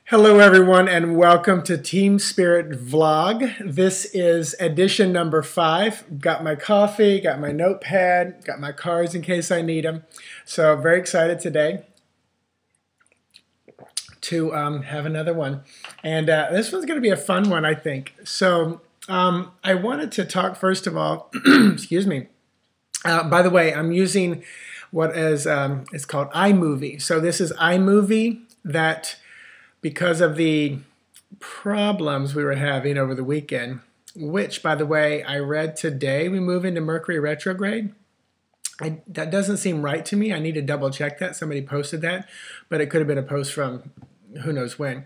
Hello everyone and welcome to Team Spirit Vlog. This is edition number 5. Got my coffee, got my notepad, got my cards in case I need them. So very excited today to have another one. And this one's going to be a fun one, I think. So I wanted to talk first of all, excuse me. By the way, I'm using what is it's called iMovie. So this is iMovie that, because of the problems we were having over the weekend, which, by the way, I read today, we move into Mercury retrograde. That doesn't seem right to me. I need to double check that. Somebody posted that, but it could have been a post from who knows when.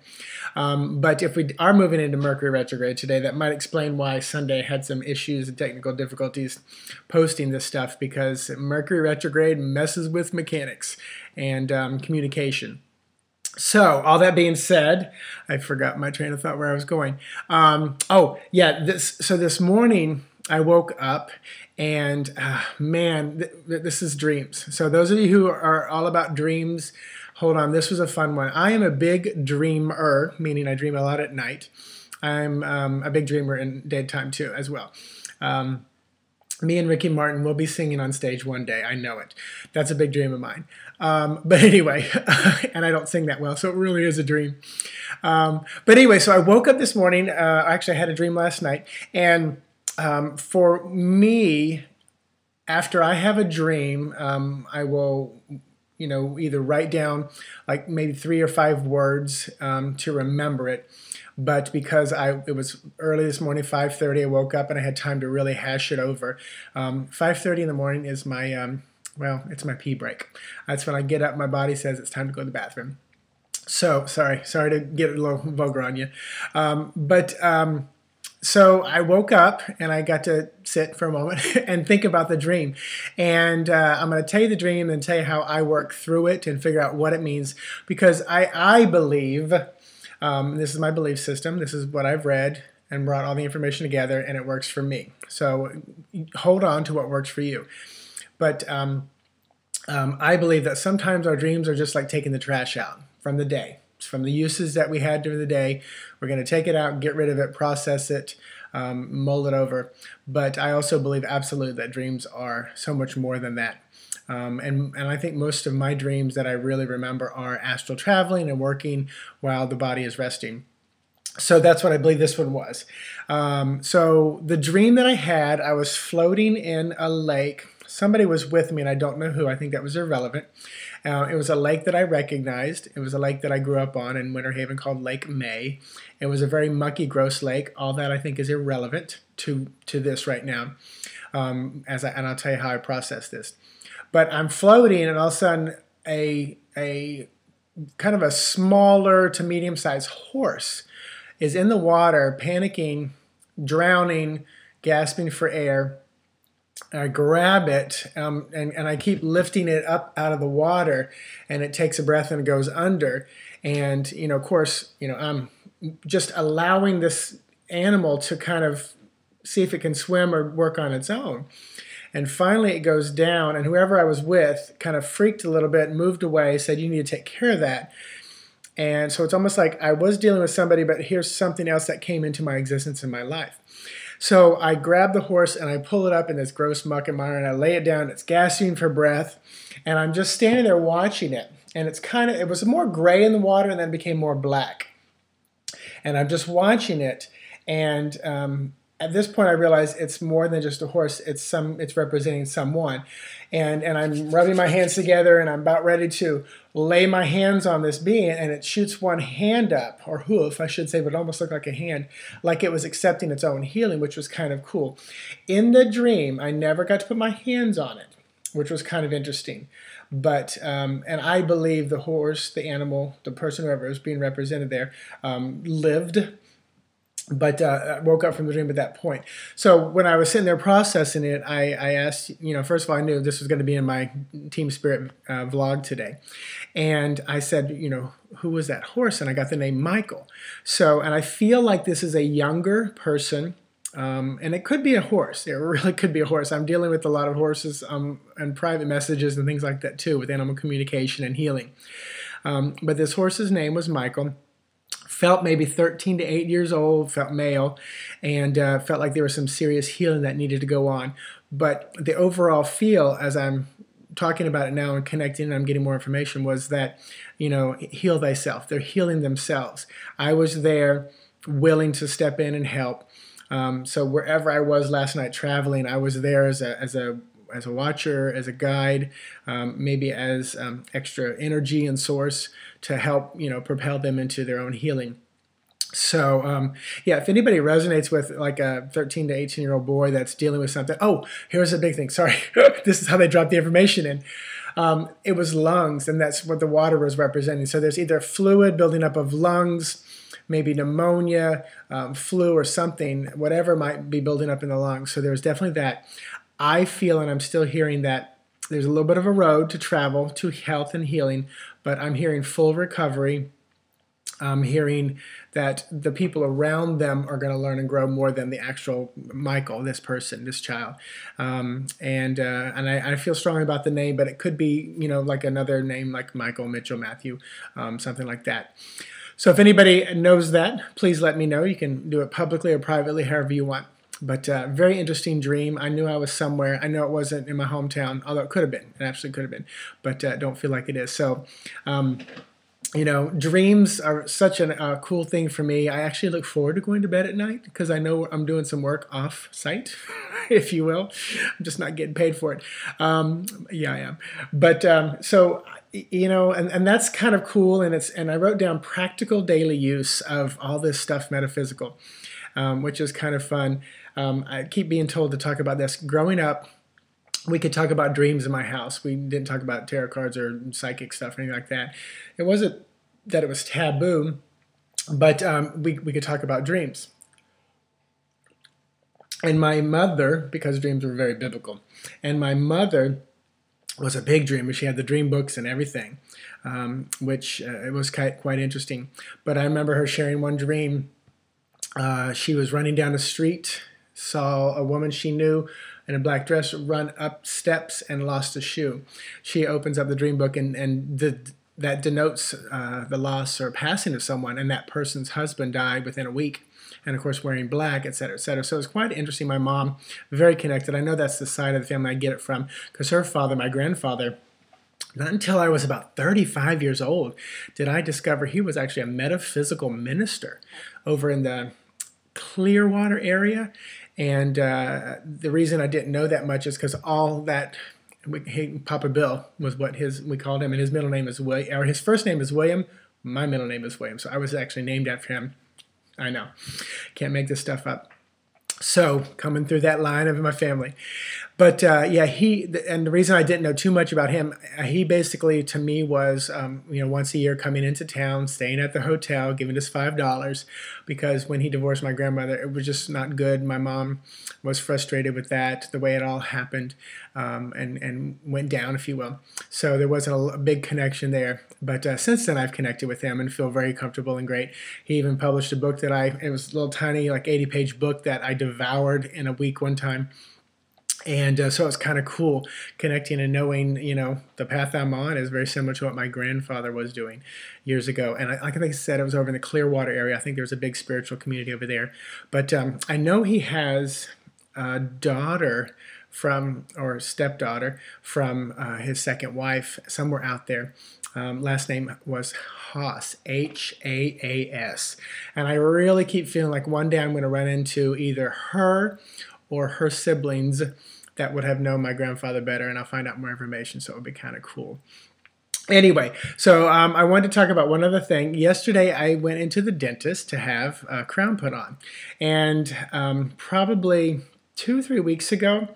But if we are moving into Mercury retrograde today, that might explain why Sunday had some issues and technical difficulties posting this stuff, because Mercury retrograde messes with mechanics and communication. So, all that being said, I forgot my train of thought where I was going. This morning I woke up and man, this is dreams. So those of you who are all about dreams, hold on, this was a fun one. I am a big dreamer, meaning I dream a lot at night. I'm a big dreamer in daytime too, as well. Me and Ricky Martin will be singing on stage one day. I know it. That's a big dream of mine. But anyway, and I don't sing that well, so it really is a dream. But anyway, so I woke up this morning. Actually, I had a dream last night. And for me, after I have a dream, I will, either write down like maybe 3 or 5 words to remember it. But because it was early this morning, 5:30, I woke up and I had time to really hash it over. 5:30 in the morning is my, it's my pee break. That's when I get up, my body says it's time to go to the bathroom. So, sorry to get a little vulgar on you. So I woke up and I got to sit for a moment and think about the dream. And I'm going to tell you the dream and tell you how I work through it and figure out what it means. Because I believe... this is my belief system. This is what I've read and brought all the information together, and it works for me. So hold on to what works for you. But I believe that sometimes our dreams are just like taking the trash out from the day. From the uses that we had during the day, we're going to take it out, get rid of it, process it, mull it over. But I also believe absolutely that dreams are so much more than that. And I think most of my dreams that I really remember are astral traveling and working while the body is resting. So that's what I believe this one was. So the dream that I had, I was floating in a lake. Somebody was with me and I don't know who. I think that was irrelevant. It was a lake that I recognized. It was a lake that I grew up on in Winter Haven called Lake May. It was a very mucky, gross lake. All that I think is irrelevant to this right now. And I'll tell you how I process this. But I'm floating, and all of a sudden, a kind of a smaller to medium-sized horse is in the water, panicking, drowning, gasping for air. I grab it, and I keep lifting it up out of the water, and it takes a breath and goes under. And, of course, I'm just allowing this animal to kind of see if it can swim or work on its own. And finally it goes down, and whoever I was with kind of freaked a little bit, moved away, said, you need to take care of that. And so it's almost like I was dealing with somebody, but here's something else that came into my existence in my life. So I grab the horse and I pull it up in this gross muck and mire, and I lay it down. It's gasping for breath, and I'm just standing there watching it. And it was more gray in the water and then became more black. And I'm just watching it, and at this point, I realize it's more than just a horse. It's representing someone, and I'm rubbing my hands together, and I'm about ready to lay my hands on this being, and it shoots one hand up, or hoof, I should say, but it almost looked like a hand, like it was accepting its own healing, which was kind of cool. In the dream, I never got to put my hands on it, which was kind of interesting. But and I believe the horse, the animal, the person, whoever was being represented there, lived. But I woke up from the dream at that point. So when I was sitting there processing it, I asked, first of all, I knew this was going to be in my Team Spirit vlog today. And I said, who was that horse? And I got the name Michael. And I feel like this is a younger person. And it could be a horse. It really could be a horse. I'm dealing with a lot of horses and private messages and things like that too, with animal communication and healing. But this horse's name was Michael. felt maybe 13 to 8 years old, felt male, and felt like there was some serious healing that needed to go on. But the overall feel, as I'm talking about it now and connecting and I'm getting more information, was that, heal thyself. They're healing themselves. I was there willing to step in and help. So wherever I was last night traveling, I was there as a watcher, as a guide, maybe as extra energy and source to help, propel them into their own healing. So, yeah, if anybody resonates with like a 13 to 18-year-old boy that's dealing with something, oh, here's a big thing. Sorry, this is how they dropped the information in. It was lungs, and that's what the water was representing. So there's either fluid building up of lungs, maybe pneumonia, flu or something, whatever might be building up in the lungs. So there's definitely that. I feel, and I'm still hearing, that there's a little bit of a road to travel to health and healing, but I'm hearing full recovery. I'm hearing that the people around them are going to learn and grow more than the actual Michael, this person, this child. And I feel strongly about the name, but it could be, like another name like Michael, Mitchell, Matthew, something like that. So if anybody knows that, please let me know. You can do it publicly or privately, however you want. But very interesting dream. I knew I was somewhere. I know it wasn't in my hometown, although it could have been. It absolutely could have been. But don't feel like it is. So, dreams are such a cool thing for me. I actually look forward to going to bed at night because I know I'm doing some work off site, if you will. I'm just not getting paid for it. Yeah, I am. But so, and that's kind of cool. And I wrote down practical daily use of all this stuff metaphysical, which is kind of fun. I keep being told to talk about this. Growing up, we could talk about dreams in my house. We didn't talk about tarot cards or psychic stuff or anything like that. It wasn't that it was taboo, but we could talk about dreams. And my mother, because dreams were very biblical, and my mother was a big dreamer. She had the dream books and everything, which it was quite interesting. But I remember her sharing one dream. She was running down the street, saw a woman she knew in a black dress run up steps and lost a shoe. She opens up the dream book and that denotes the loss or passing of someone, and that person's husband died within a week, and of course wearing black, etc., etc. So it's quite interesting. My mom, very connected. I know that's the side of the family I get it from, because her father, my grandfather, not until I was about 35 years old did I discover he was actually a metaphysical minister over in the Clearwater area. And the reason I didn't know that much is because all that, Papa Bill was what we called him, and his middle name is William, or his first name is William. My middle name is William, so I was actually named after him. I know, can't make this stuff up. So coming through that line of my family. But yeah, and the reason I didn't know too much about him, he basically to me was, once a year coming into town, staying at the hotel, giving us $5, because when he divorced my grandmother, it was just not good. My mom was frustrated with that, the way it all happened, and went down, if you will. So there wasn't a big connection there. But since then, I've connected with him and feel very comfortable and great. He even published a book it was a little tiny, like 80-page book that I devoured in a week one time. And so it's kind of cool connecting and knowing, the path I'm on is very similar to what my grandfather was doing years ago. And like I said, it was over in the Clearwater area. I think there's a big spiritual community over there. But I know he has a daughter or stepdaughter from his second wife, somewhere out there. Last name was Haas, Haas. And I really keep feeling like one day I'm going to run into either her or her siblings that would have known my grandfather better, and I'll find out more information, so it would be kind of cool. Anyway, so I wanted to talk about one other thing. Yesterday, I went into the dentist to have a crown put on, and probably 2-3 weeks ago,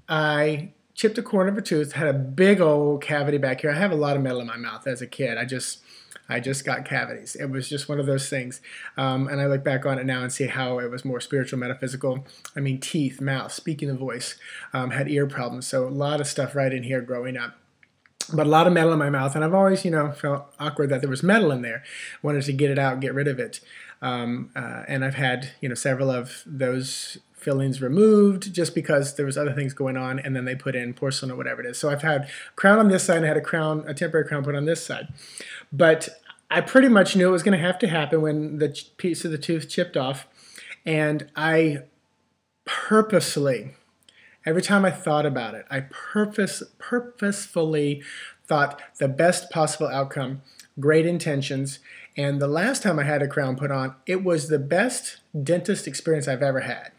I chipped a corner of a tooth, had a big old cavity back here. I have a lot of metal in my mouth as a kid. I just got cavities. It was just one of those things. And I look back on it now and see how it was more spiritual, metaphysical. I mean, teeth, mouth, speaking the voice, had ear problems. So a lot of stuff right in here growing up. But a lot of metal in my mouth. And I've always, felt awkward that there was metal in there. Wanted to get it out, get rid of it. And I've had, several of those fillings removed just because there was other things going on, and then they put in porcelain or whatever it is. So I've had a crown on this side and I had a temporary crown put on this side. But I pretty much knew it was going to happen when the piece of the tooth chipped off. And I purposely, every time I thought about it, I purposefully thought the best possible outcome, great intentions. And the last time I had a crown put on, it was the best dentist experience I've ever had.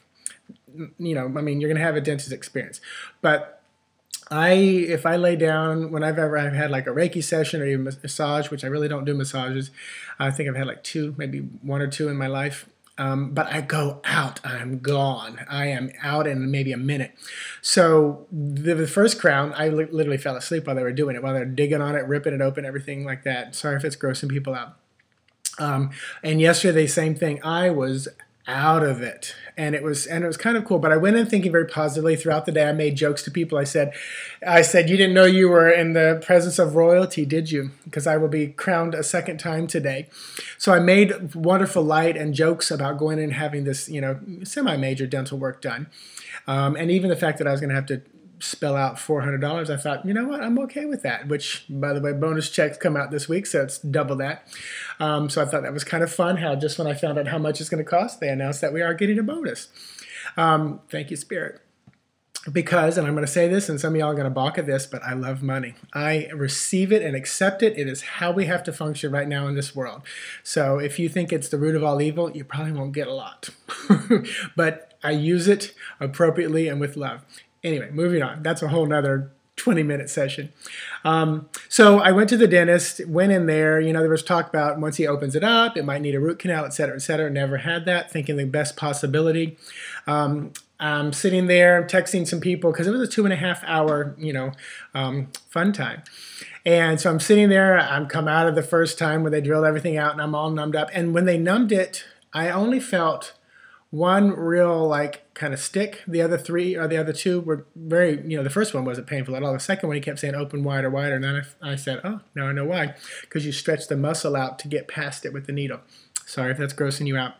You know, I mean, you're going to have a dentist experience. But if I lay down, whenever I've had like a Reiki session or even massage, which I really don't do massages, I think I've had like 2, maybe 1 or 2 in my life. But I go out, I'm gone. I am out in maybe a minute. So the first crown, I literally fell asleep while they were doing it, while they're digging on it, ripping it open, everything like that. Sorry if it's grossing people out. And yesterday, same thing. I was out of it, and it was kind of cool. But I went in thinking very positively throughout the day. I made jokes to people. I said, you didn't know you were in the presence of royalty, did you? Because I will be crowned a second time today. So I made wonderful light and jokes about going in and having this, you know, semi-major dental work done, and even the fact that I was going to have to spell out $400, I thought, you know what, I'm okay with that, which, by the way, bonus checks come out this week, so it's double that. So I thought that was kind of fun, how just when I found out how much it's going to cost, they announced that we are getting a bonus. Thank you, Spirit. Because, and I'm going to say this, and some of y'all are going to balk at this, but I love money. I receive it and accept it. It is how we have to function right now in this world. So if you think it's the root of all evil, you probably won't get a lot. But I use it appropriately and with love. Anyway, moving on. That's a whole nother 20-minute session. So I went to the dentist, went in there. You know, there was talk about once he opens it up, it might need a root canal, et cetera, et cetera. Never had that, thinking the best possibility. I'm sitting there texting some people because it was a 2.5-hour, you know, fun time. And so I'm sitting there. I'm come out of the first time where they drilled everything out, and I'm all numbed up. And when they numbed it, I only felt one real like kind of stick. The other 3 or the other 2 were very, you know, the first one wasn't painful at all. The second one, he kept saying open wider, wider. And then I said, oh, now I know why. Because you stretch the muscle out to get past it with the needle. Sorry if that's grossing you out.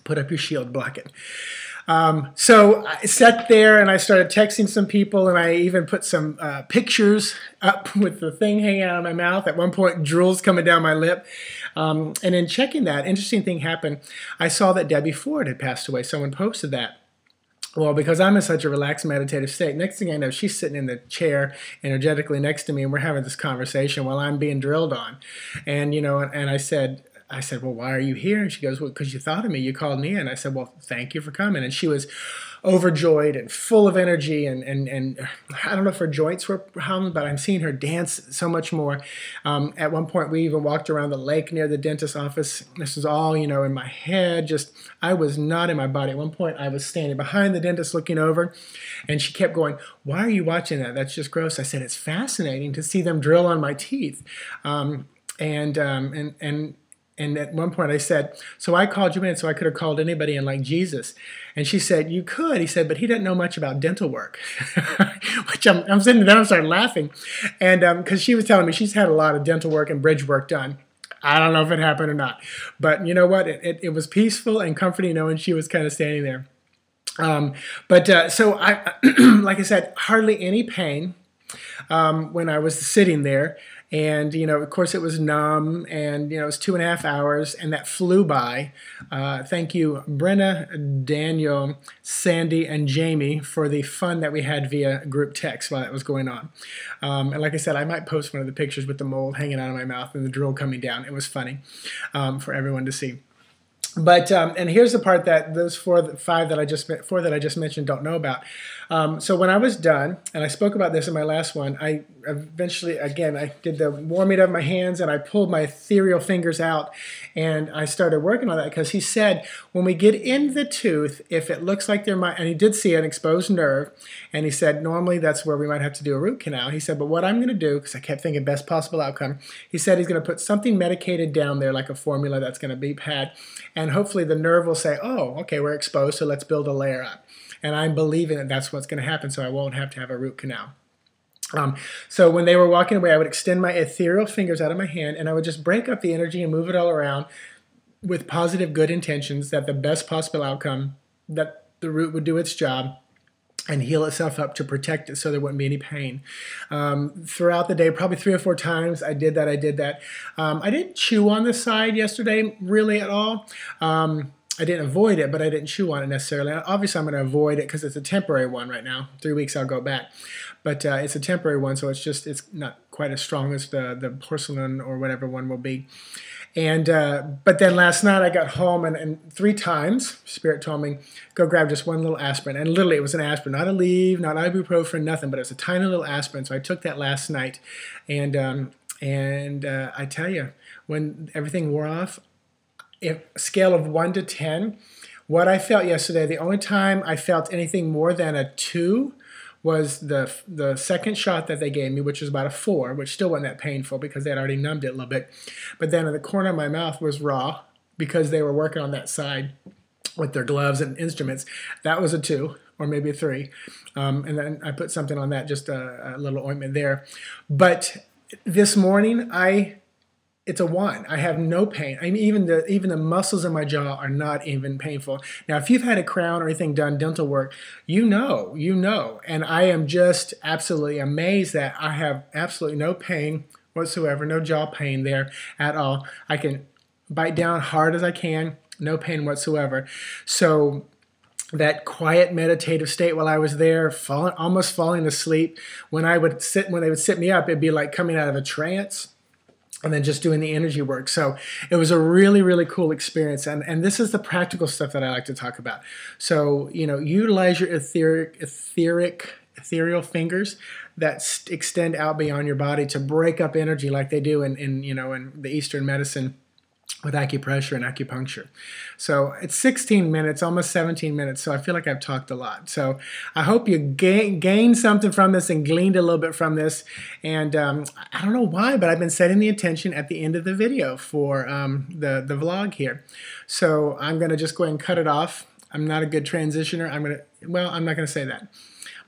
Put up your shield, block it. So I sat there and I started texting some people, and I even put some pictures up with the thing hanging out of my mouth. At one point, drool's coming down my lip. And in checking that, interesting thing happened. I saw that Debbie Ford had passed away. Someone posted that. Well, because I'm in such a relaxed meditative state, next thing I know, she's sitting in the chair energetically next to me, and we're having this conversation while I'm being drilled on. And, you know, and I said, well, why are you here? And she goes, well, because you thought of me. You called me in. I said, well, thank you for coming. And she was overjoyed and full of energy. And I don't know if her joints were humming, but I'm seeing her dance so much more. At one point, we even walked around the lake near the dentist's office. This was all, you know, in my head. Just, I was not in my body. At one point, I was standing behind the dentist looking over, and she kept going, why are you watching that? That's just gross. I said, it's fascinating to see them drill on my teeth. And at one point I said, so I called you in, so I could have called anybody in like Jesus. And she said, you could. He said, but he doesn't know much about dental work. Which I'm sitting there and I started laughing. And because she was telling me she's had a lot of dental work and bridge work done. I don't know if it happened or not. But you know what? It was peaceful and comforting knowing she was kind of standing there. So I, like I said, hardly any pain when I was sitting there. And, you know, of course it was numb, and, you know, it was 2.5 hours, and that flew by. Thank you, Brenna, Daniel, Sandy, and Jamie for the fun that we had via group text while that was going on. And like I said, I might post one of the pictures with the mold hanging out of my mouth and the drill coming down. It was funny for everyone to see. But and here's the part that those four that I just mentioned don't know about. So when I was done, and I spoke about this in my last one, I eventually, again, I did the warming of my hands, and I pulled my ethereal fingers out, and I started working on that, because he said when we get in the tooth, if it looks like there might, and he did see an exposed nerve, and he said normally that's where we might have to do a root canal. He said, but what I'm going to do, because I kept thinking best possible outcome, he said he's going to put something medicated down there, like a formula that's going to be had, and hopefully the nerve will say, oh, okay, we're exposed, so let's build a layer up. And I'm believing that that's what's going to happen, so I won't have to have a root canal. So when they were walking away, I would extend my ethereal fingers out of my hand, and I would just break up the energy and move it all around with positive, good intentions that the best possible outcome, that the root would do its job, and heal itself up to protect it so there wouldn't be any pain. Throughout the day, probably 3 or 4 times, I did that. I didn't chew on the side yesterday really at all. I didn't avoid it, but I didn't chew on it necessarily. Obviously, I'm going to avoid it because it's a temporary one right now. 3 weeks, I'll go back. But it's a temporary one, so it's not quite as strong as the porcelain or whatever one will be. And but then last night I got home and 3 times Spirit told me, go grab just one little aspirin. And literally it was an aspirin, not a Aleve, not ibuprofen, nothing, but it was a tiny little aspirin. So I took that last night. And I tell you, when everything wore off, scale of 1 to 10, what I felt yesterday, the only time I felt anything more than a 2 was the second shot that they gave me, which was about a 4, which still wasn't that painful because they had already numbed it a little bit. But then in the corner of my mouth was raw because they were working on that side with their gloves and instruments. That was a 2 or maybe a 3. And then I put something on that, just a little ointment there. But this morning, it's a 1. I have no pain. I mean, even the muscles in my jaw are not even painful. Now, if you've had a crown or anything done, dental work, you know. And I am just absolutely amazed that I have absolutely no pain whatsoever, no jaw pain there at all. I can bite down hard as I can, no pain whatsoever. So that quiet meditative state while I was there, almost falling asleep, when they would sit me up, it'd be like coming out of a trance. And then just doing the energy work. So it was a really, really cool experience. And this is the practical stuff that I like to talk about. So, utilize your ethereal fingers that extend out beyond your body to break up energy like they do in the Eastern medicine with acupressure and acupuncture. So it's 16 minutes, almost 17 minutes, so I feel like I've talked a lot. So I hope you gained something from this and gleaned a little bit from this. And I don't know why, but I've been setting the intention at the end of the video for the vlog here. So I'm going to just go ahead and cut it off. I'm not a good transitioner. I'm not going to say that.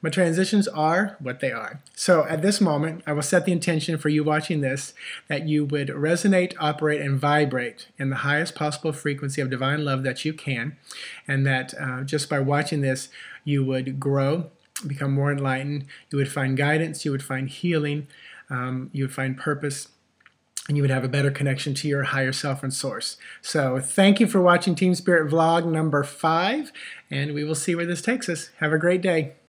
My transitions are what they are. So at this moment, I will set the intention for you watching this that you would resonate, operate, and vibrate in the highest possible frequency of divine love that you can, and that just by watching this, you would grow, become more enlightened, you would find guidance, you would find healing, you would find purpose, and you would have a better connection to your higher self and source. So thank you for watching Team Spirit Vlog number 5, and we will see where this takes us. Have a great day.